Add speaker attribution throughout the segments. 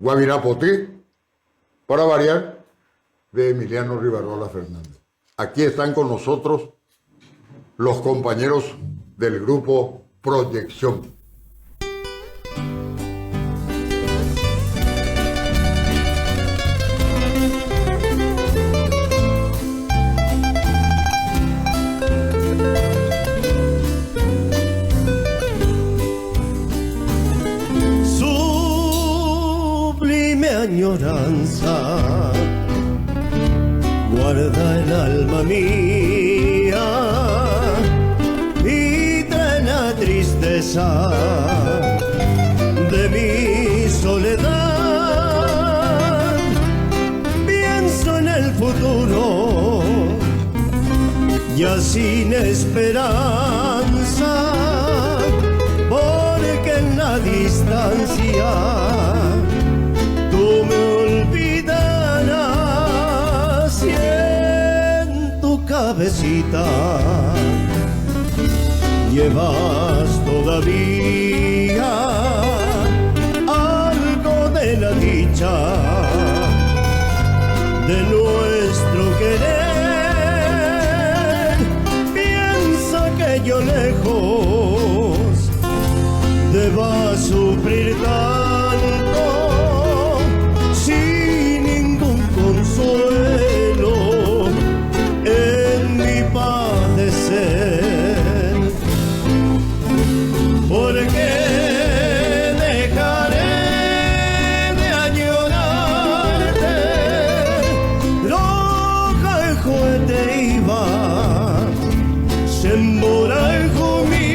Speaker 1: Guavirapotí, para variar, de Emiliano Rivarola Fernández. Aquí están con nosotros los compañeros del grupo Proyección.
Speaker 2: Añoranza guarda el alma mía y trae la tristeza de mi soledad. Pienso en el futuro ya sin esperanza, porque en la distancia tú me olvidarás y en tu cabecita llevas todavía algo de la dicha de nuestro querer. Piensa que yo lejos deba sufrir tanto sin ningún consuelo en mi padecer. Porque dejaré de añorarte, roja el juguete iba, se embora el jumí.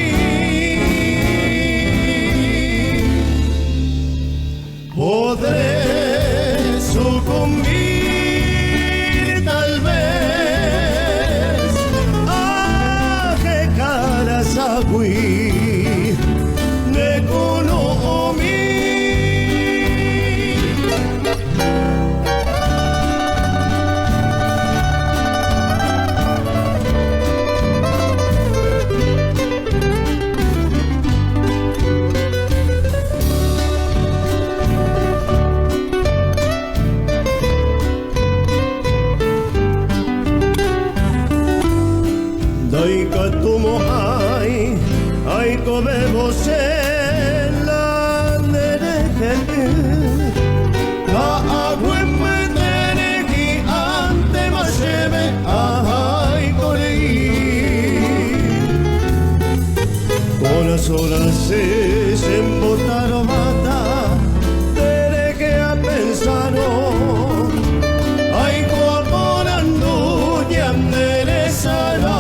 Speaker 2: Podré sucumbir tal vez a que caras agüí de conomi. Ay, come vos en la nereje, la agua en meteregi ante macheme, ay, coleí. Con las horas se embotaron mata, que a pensar, ay, coaporando y enderezará.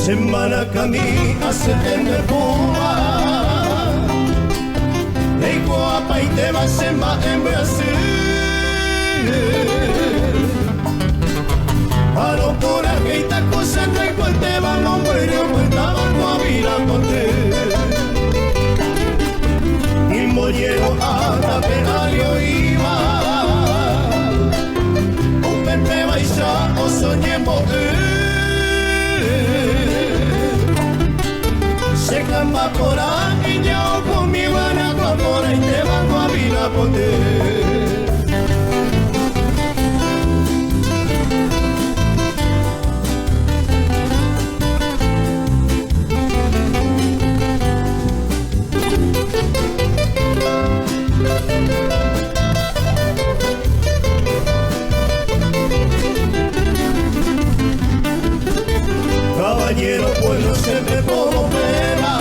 Speaker 2: Semana camina se tende puma, ei guapa y te va semba en Brasil. Paro por aquí ta cosa entre cual te va no muere pues estaba Guavira conté. Y mollero a tapenario iba, un pepe baisa o soñemos. gamba por aquí, yo con mi buena clamora y te bajo a vida poder. Caballero, pues no se me puedo pegar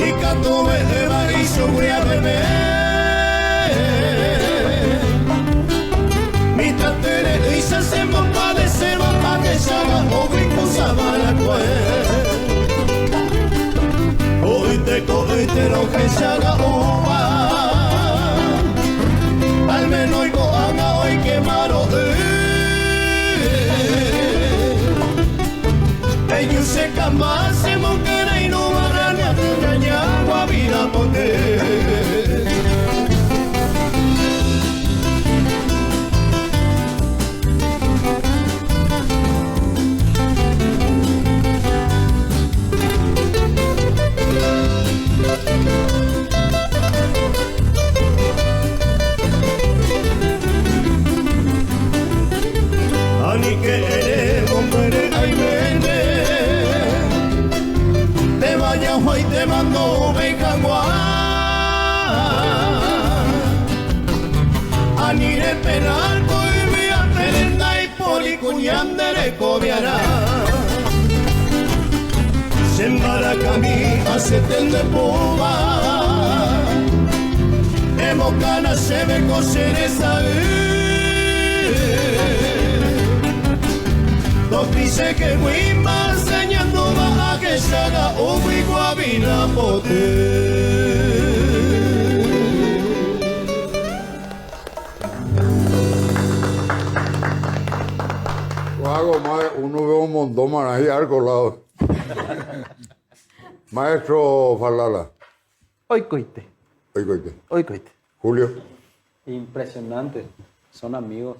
Speaker 2: y canto me de marizo voy a beber. Mi tatere y se hace mamá de selva pa' que se haga obrico sabana hoy te coge y te lo que se haga uva al menos hoy haga hoy que malo ellos se jamás se monquera y no van a engañar a vida poder. Ani que eres hombre, ay vende. Te vayas hoy te mando Bejaguá. Ani de penal coi mi aperenda y policuñán de recobiará. Se embaracami a seten de pova. Emocana se ve coser esa dice que muy mal enseñando va a que se haga un guabina pote.
Speaker 1: Hago más, uno ve un montón más ahí al colado. Maestro Falala.
Speaker 3: Hoy coite.
Speaker 1: Hoy coite.
Speaker 3: Hoy coite.
Speaker 1: Julio.
Speaker 3: Impresionante. Son amigos.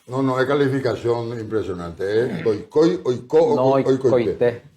Speaker 1: No, no es calificación impresionante. Es hoy coi, hoy co,
Speaker 3: No,
Speaker 1: hoy
Speaker 3: hoy
Speaker 1: coite.
Speaker 3: coite.